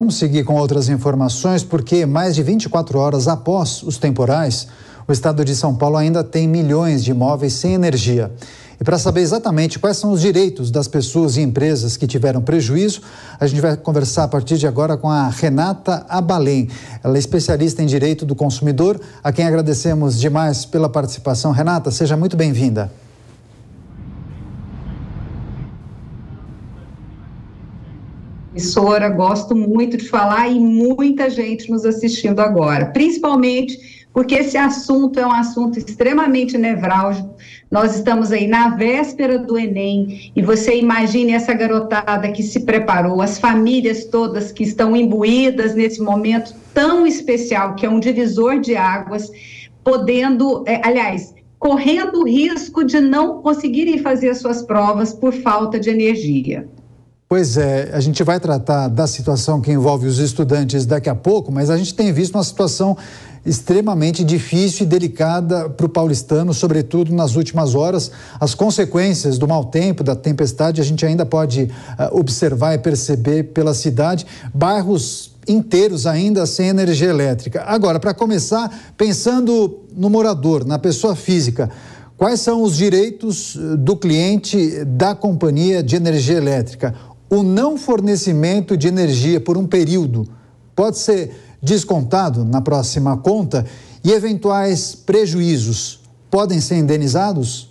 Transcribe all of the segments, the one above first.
Vamos seguir com outras informações, porque mais de 24 horas após os temporais, o estado de São Paulo ainda tem milhões de imóveis sem energia. E para saber exatamente quais são os direitos das pessoas e empresas que tiveram prejuízo, a gente vai conversar a partir de agora com a Renata Abalém. Ela é especialista em direito do consumidor, a quem agradecemos demais pela participação. Renata, seja muito bem-vinda. Emissora, gosto muito de falar e muita gente nos assistindo agora, principalmente porque esse assunto é um assunto extremamente nevrálgico. Nós estamos aí na véspera do Enem e você imagine essa garotada que se preparou, as famílias todas que estão imbuídas nesse momento tão especial, que é um divisor de águas, correndo o risco de não conseguirem fazer as suas provas por falta de energia. Pois é, a gente vai tratar da situação que envolve os estudantes daqui a pouco, mas a gente tem visto uma situação extremamente difícil e delicada para o paulistano, sobretudo nas últimas horas. As consequências do mau tempo, da tempestade, a gente ainda pode observar e perceber pela cidade, bairros inteiros ainda sem energia elétrica. Agora, para começar, pensando no morador, na pessoa física, quais são os direitos do cliente da companhia de energia elétrica? O não fornecimento de energia por um período pode ser descontado na próxima conta e eventuais prejuízos podem ser indenizados?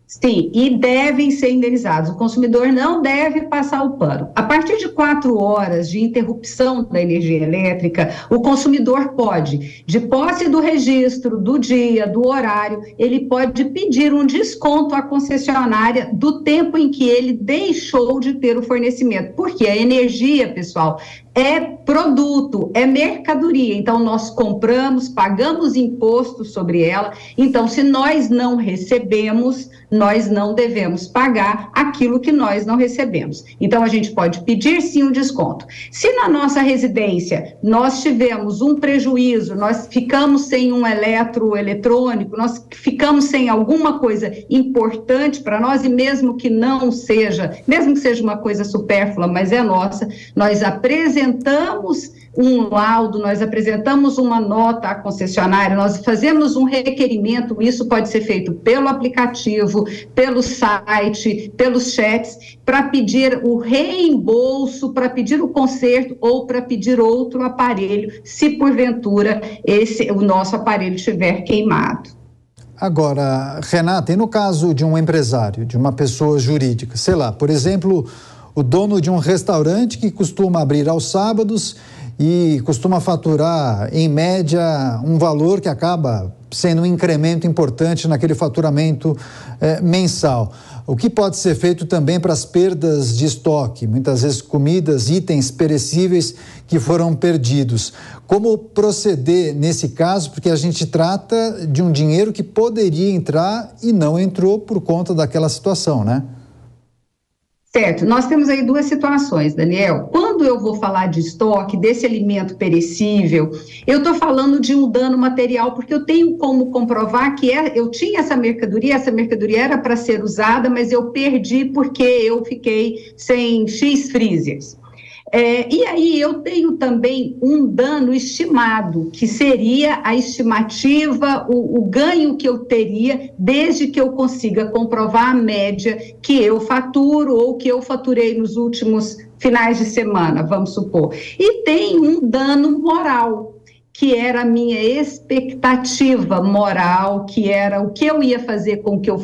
Sim, e devem ser indenizados. O consumidor não deve passar o pano. A partir de 4 horas de interrupção da energia elétrica, o consumidor pode, de posse do registro, do dia, do horário, ele pode pedir um desconto à concessionária do tempo em que ele deixou de ter o fornecimento. Porque a energia, pessoal, é produto, é mercadoria, então nós compramos, pagamos imposto sobre ela, então se nós não recebemos, nós não devemos pagar aquilo que nós não recebemos. Então a gente pode pedir sim um desconto. Se na nossa residência nós tivemos um prejuízo, nós ficamos sem um eletrônico, nós ficamos sem alguma coisa importante para nós, e mesmo que seja uma coisa supérflua, mas é nossa, nós apresentamos um laudo, nós apresentamos uma nota à concessionária, nós fazemos um requerimento, isso pode ser feito pelo aplicativo, pelo site, pelos chats, para pedir o reembolso, para pedir o conserto ou para pedir outro aparelho, se porventura o nosso aparelho estiver queimado. Agora, Renata, e no caso de um empresário, de uma pessoa jurídica, sei lá, por exemplo, o dono de um restaurante que costuma abrir aos sábados e costuma faturar, em média, um valor que acaba sendo um incremento importante naquele faturamento mensal. O que pode ser feito também para as perdas de estoque, muitas vezes comidas, itens perecíveis que foram perdidos. Como proceder nesse caso? Porque a gente trata de um dinheiro que poderia entrar e não entrou por conta daquela situação, né? Certo, nós temos aí duas situações, Daniel. Quando eu vou falar de estoque, desse alimento perecível, eu estou falando de um dano material, porque eu tenho como comprovar que eu tinha essa mercadoria era para ser usada, mas eu perdi porque eu fiquei sem X freezers. E aí eu tenho também um dano estimado, que seria a estimativa, o ganho que eu teria, desde que eu consiga comprovar a média que eu faturo ou que eu faturei nos últimos finais de semana, vamos supor. E tem um dano moral, que era a minha expectativa moral, que era o que eu ia fazer com que eu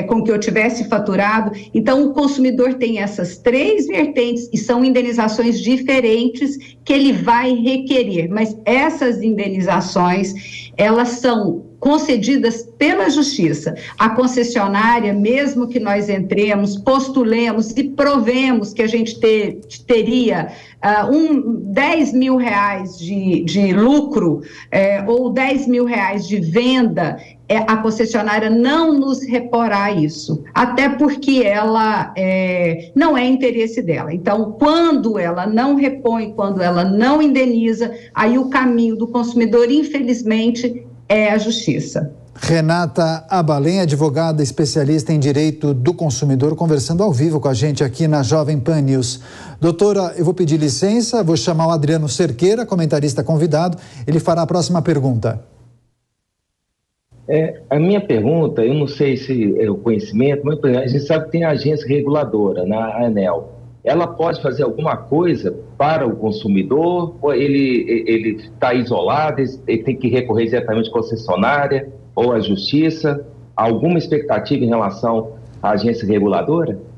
com que eu tivesse faturado. Então, o consumidor tem essas 3 vertentes e são indenizações diferentes que ele vai requerer, mas essas indenizações, elas são concedidas pela justiça. A concessionária, mesmo que nós entremos, postulemos e provemos que a gente teria 10 mil reais de lucro ou 10 mil reais de venda, a concessionária não nos reporá isso, até porque ela não é interesse dela. Então, quando ela não repõe, quando ela não indeniza, aí o caminho do consumidor, infelizmente, é a justiça. Renata Abalém, advogada especialista em direito do consumidor, conversando ao vivo com a gente aqui na Jovem Pan News. Doutora, eu vou pedir licença, vou chamar o Adriano Cerqueira, comentarista convidado, ele fará a próxima pergunta. A minha pergunta, eu não sei se é o conhecimento, mas a gente sabe que tem a agência reguladora, na ANEEL. Ela pode fazer alguma coisa para o consumidor? Ou ele está isolado, ele tem que recorrer diretamente à concessionária ou à justiça? Alguma expectativa em relação à agência reguladora?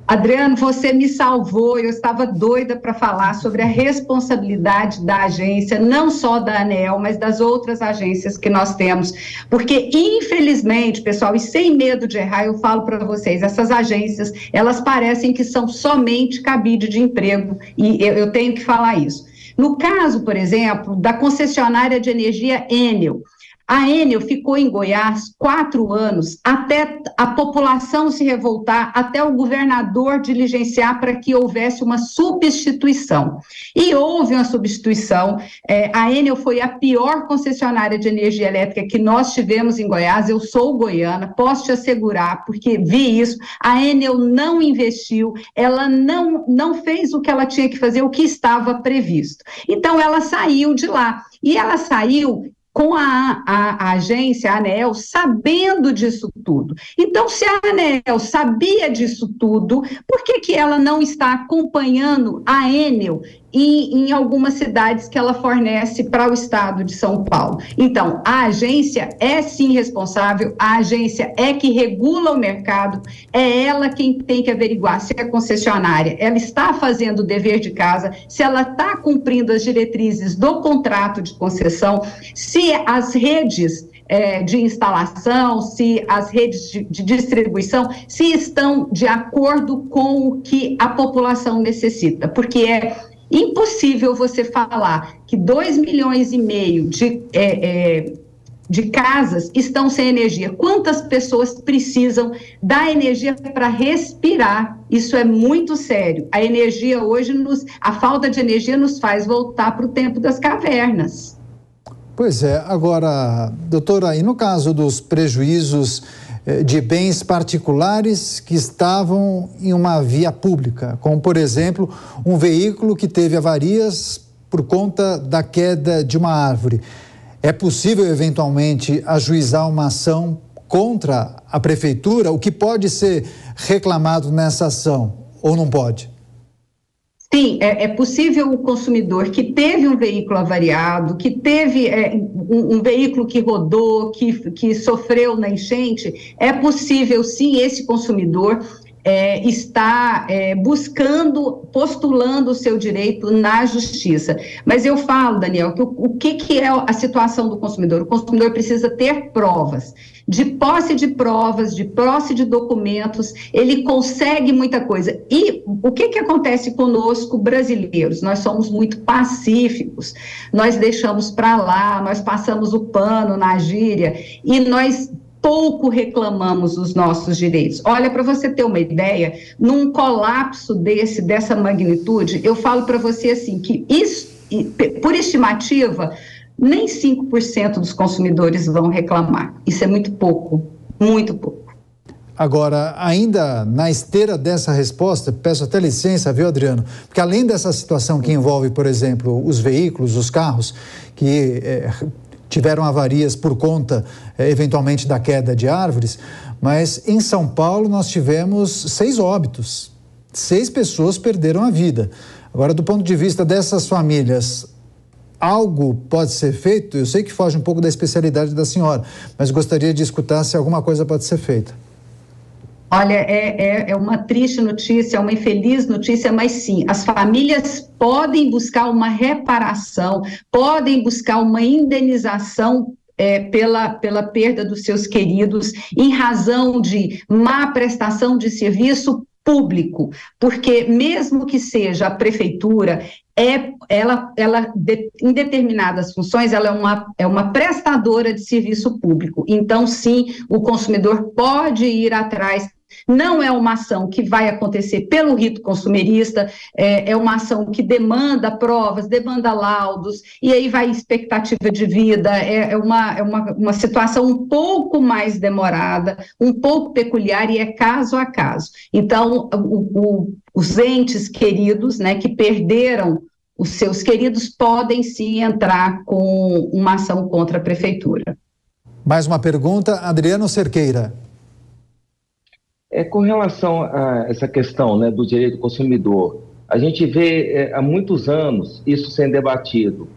Adriano, você me salvou, eu estava doida para falar sobre a responsabilidade da agência, não só da ANEEL, mas das outras agências que nós temos, porque infelizmente, pessoal, e sem medo de errar, eu falo para vocês, essas agências, elas parecem que são somente cabide de emprego, e eu tenho que falar isso. No caso, por exemplo, da concessionária de energia Enel, a Enel ficou em Goiás 4 anos, até a população se revoltar, até o governador diligenciar para que houvesse uma substituição. E houve uma substituição, a Enel foi a pior concessionária de energia elétrica que nós tivemos em Goiás, eu sou goiana, posso te assegurar, porque vi isso, a Enel não investiu, ela não fez o que ela tinha que fazer, o que estava previsto. Então, ela saiu de lá, e ela saiu com a agência, a ANEEL, sabendo disso tudo. Então, se a ANEEL sabia disso tudo, por que ela não está acompanhando a Enel em algumas cidades que ela fornece para o estado de São Paulo? Então, a agência é sim responsável, a agência é que regula o mercado, é ela quem tem que averiguar se a concessionária ela está fazendo o dever de casa, se ela está cumprindo as diretrizes do contrato de concessão, se as redes de instalação, se as redes de distribuição, se estão de acordo com o que a população necessita, porque é impossível você falar que 2,5 milhões de casas estão sem energia. Quantas pessoas precisam da energia para respirar? Isso é muito sério. A energia hoje, a falta de energia nos faz voltar para o tempo das cavernas. Pois é. Agora, doutora, e no caso dos prejuízos de bens particulares que estavam em uma via pública, como, por exemplo, um veículo que teve avarias por conta da queda de uma árvore, é possível, eventualmente, ajuizar uma ação contra a prefeitura? O que pode ser reclamado nessa ação ou não pode? Sim, é possível o consumidor que teve um veículo avariado, que teve um veículo que rodou, que sofreu na enchente, é possível sim esse consumidor está postulando o seu direito na justiça. Mas eu falo, Daniel, que o que é a situação do consumidor? O consumidor precisa ter provas. De posse de provas, de posse de documentos, ele consegue muita coisa. E o que acontece conosco, brasileiros? Nós somos muito pacíficos, nós deixamos para lá, nós passamos o pano na gíria e nós pouco reclamamos os nossos direitos. Olha, para você ter uma ideia, num colapso dessa magnitude, eu falo para você assim, que isso, por estimativa, nem 5% dos consumidores vão reclamar. Isso é muito pouco, muito pouco. Agora, ainda na esteira dessa resposta, peço até licença, viu, Adriano? Porque além dessa situação que envolve, por exemplo, os veículos, os carros, que tiveram avarias por conta, eventualmente, da queda de árvores, mas em São Paulo nós tivemos 6 óbitos, 6 pessoas perderam a vida. Agora, do ponto de vista dessas famílias, algo pode ser feito? Eu sei que foge um pouco da especialidade da senhora, mas gostaria de escutar se alguma coisa pode ser feita. Olha, é uma triste notícia, é uma infeliz notícia, mas sim, as famílias podem buscar uma reparação, podem buscar uma indenização pela perda dos seus queridos, em razão de má prestação de serviço público, porque mesmo que seja a prefeitura, ela em determinadas funções, ela é uma prestadora de serviço público. Então, sim, o consumidor pode ir atrás não é uma ação que vai acontecer pelo rito consumerista, é uma ação que demanda provas, demanda laudos, e aí vai expectativa de vida, é uma situação um pouco mais demorada, um pouco peculiar e é caso a caso. Então, os entes queridos, né, que perderam os seus queridos, podem sim entrar com uma ação contra a prefeitura. Mais uma pergunta, Adriano Cerqueira. Com relação a essa questão, né, do direito do consumidor, a gente vê há muitos anos isso sendo debatido.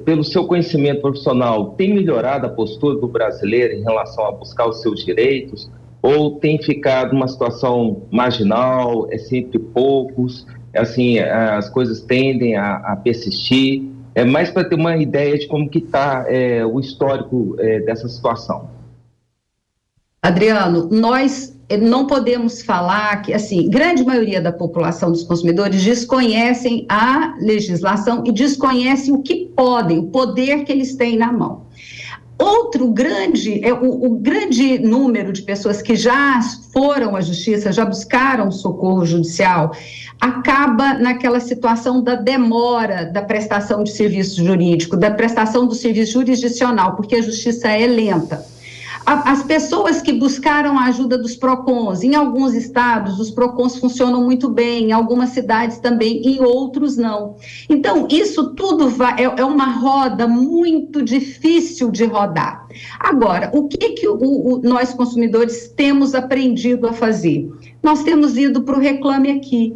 Pelo seu conhecimento profissional, tem melhorado a postura do brasileiro em relação a buscar os seus direitos? Ou tem ficado uma situação marginal, é sempre poucos, assim, as coisas tendem a persistir? Mais para ter uma ideia de como que está o histórico dessa situação. Adriano, nós não podemos falar que, assim, grande maioria da população dos consumidores desconhecem a legislação e desconhecem o que podem, o poder que eles têm na mão. Outro grande, o grande número de pessoas que já foram à justiça, já buscaram socorro judicial, acaba naquela situação da demora da prestação de serviço jurídico, da prestação do serviço jurisdicional, porque a justiça é lenta. As pessoas que buscaram a ajuda dos PROCONs, em alguns estados os PROCONs funcionam muito bem, em algumas cidades também, em outros não. Então, isso tudo é uma roda muito difícil de rodar. Agora, o que nós consumidores temos aprendido a fazer? Nós temos ido para o Reclame Aqui.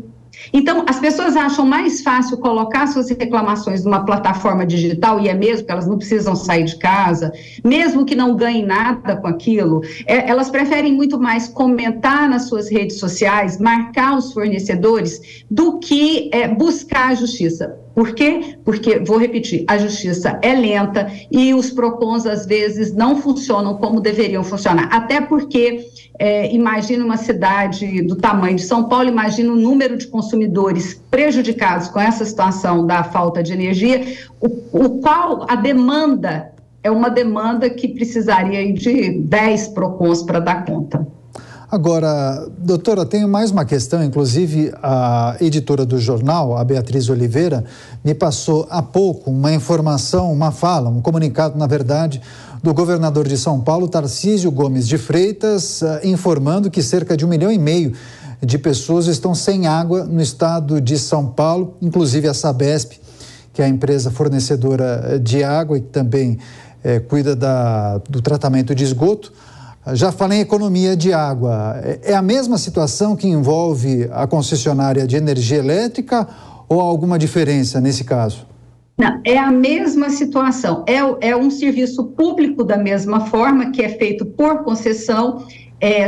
Então, as pessoas acham mais fácil colocar suas reclamações numa plataforma digital, e é mesmo, que elas não precisam sair de casa, mesmo que não ganhem nada com aquilo, elas preferem muito mais comentar nas suas redes sociais, marcar os fornecedores, do que buscar a justiça. Por quê? Porque, vou repetir, a justiça é lenta e os PROCONs, às vezes, não funcionam como deveriam funcionar. Até porque, imagina uma cidade do tamanho de São Paulo, imagina o número de consumidores prejudicados com essa situação da falta de energia, o qual a demanda é uma demanda que precisaria de 10 PROCONs para dar conta. Agora, doutora, tenho mais uma questão, inclusive a editora do jornal, a Beatriz Oliveira, me passou há pouco uma informação, uma fala, um comunicado, na verdade, do governador de São Paulo, Tarcísio Gomes de Freitas, informando que cerca de 1,5 milhão de pessoas estão sem água no estado de São Paulo, inclusive a Sabesp, que é a empresa fornecedora de água e que também cuida do tratamento de esgoto. Já falei em economia de água. É a mesma situação que envolve a concessionária de energia elétrica ou há alguma diferença nesse caso? Não, é a mesma situação. É um serviço público da mesma forma, que é feito por concessão.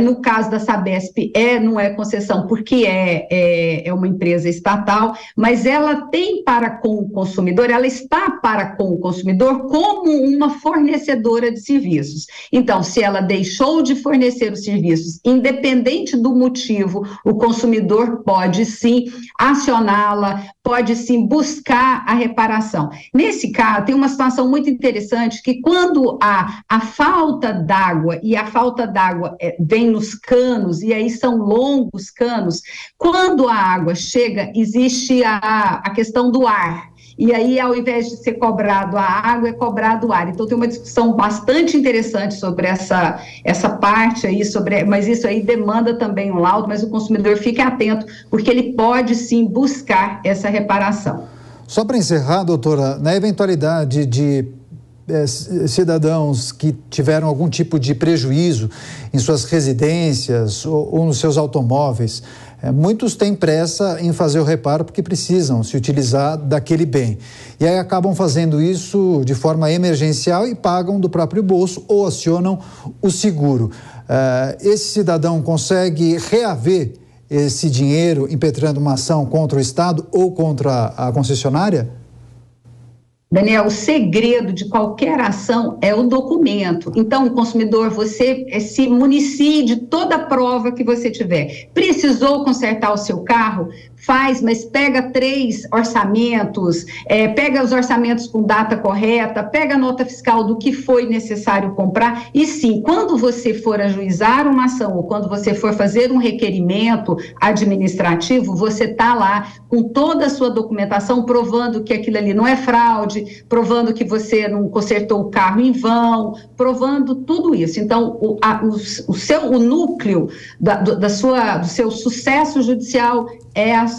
No caso da Sabesp, não é concessão porque é uma empresa estatal, mas ela tem para com o consumidor, ela está para com o consumidor como uma fornecedora de serviços. Então, se ela deixou de fornecer os serviços, independente do motivo, o consumidor pode sim acioná-la, pode sim buscar a reparação. Nesse caso, tem uma situação muito interessante, que quando a falta d'água, e a falta d'água vem nos canos, e aí são longos canos, quando a água chega, existe a questão do ar, e aí ao invés de ser cobrado a água, é cobrado o ar. Então tem uma discussão bastante interessante sobre essa parte aí, mas isso aí demanda também um laudo, mas o consumidor fique atento, porque ele pode sim buscar essa reparação. Só para encerrar, doutora, na eventualidade de cidadãos que tiveram algum tipo de prejuízo em suas residências ou nos seus automóveis, muitos têm pressa em fazer o reparo porque precisam se utilizar daquele bem. E aí acabam fazendo isso de forma emergencial e pagam do próprio bolso ou acionam o seguro. Esse cidadão consegue reaver esse dinheiro impetrando uma ação contra o Estado ou contra a concessionária? Daniel, o segredo de qualquer ação é o documento. Então, consumidor, você se municie de toda a prova que você tiver. Precisou consertar o seu carro? Faz, mas pega 3 orçamentos, pega os orçamentos com data correta, pega a nota fiscal do que foi necessário comprar, e sim, quando você for ajuizar uma ação ou quando você for fazer um requerimento administrativo, você está lá com toda a sua documentação provando que aquilo ali não é fraude, provando que você não consertou o carro em vão, provando tudo isso. Então, o núcleo do seu sucesso judicial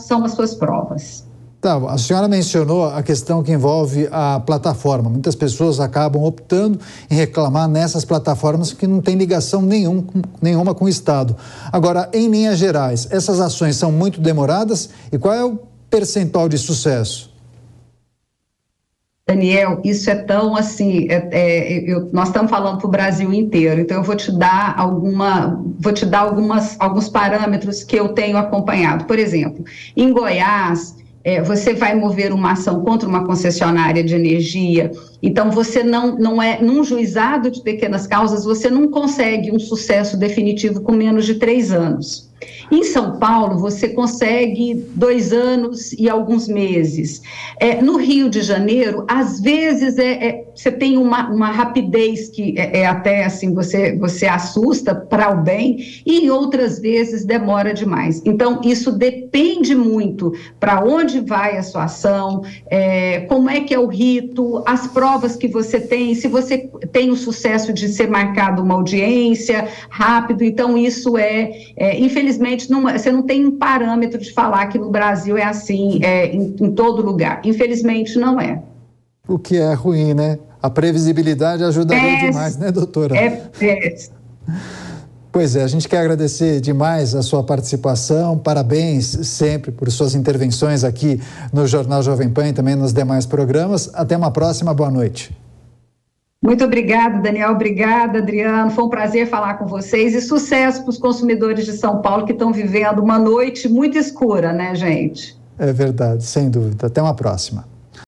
são as suas provas. Tá, a senhora mencionou a questão que envolve a plataforma. Muitas pessoas acabam optando em reclamar nessas plataformas que não tem ligação nenhuma com o Estado. Agora, em linhas gerais, essas ações são muito demoradas e qual é o percentual de sucesso? Daniel, isso é tão assim, nós estamos falando para o Brasil inteiro, então eu vou te dar alguns parâmetros que eu tenho acompanhado. Por exemplo, em Goiás, você vai mover uma ação contra uma concessionária de energia, então você num juizado de pequenas causas, você não consegue um sucesso definitivo com menos de 3 anos. Em São Paulo, você consegue 2 anos e alguns meses. No Rio de Janeiro, às vezes, você tem uma rapidez que até assim, você assusta para o bem, e outras vezes demora demais. Então, isso depende muito para onde vai a sua ação, como é que é o rito, as provas que você tem, se você tem o sucesso de ser marcado uma audiência rápido. Então, isso infelizmente, você não tem um parâmetro de falar que no Brasil é assim, em todo lugar. Infelizmente, não é. O que é ruim, né? A previsibilidade ajudaria demais, né, doutora? Pois é, a gente quer agradecer demais a sua participação, parabéns sempre por suas intervenções aqui no Jornal Jovem Pan e também nos demais programas. Até uma próxima, boa noite. Muito obrigada, Daniel, obrigada, Adriano, foi um prazer falar com vocês e sucesso para os consumidores de São Paulo que estão vivendo uma noite muito escura, né, gente? É verdade, sem dúvida. Até uma próxima.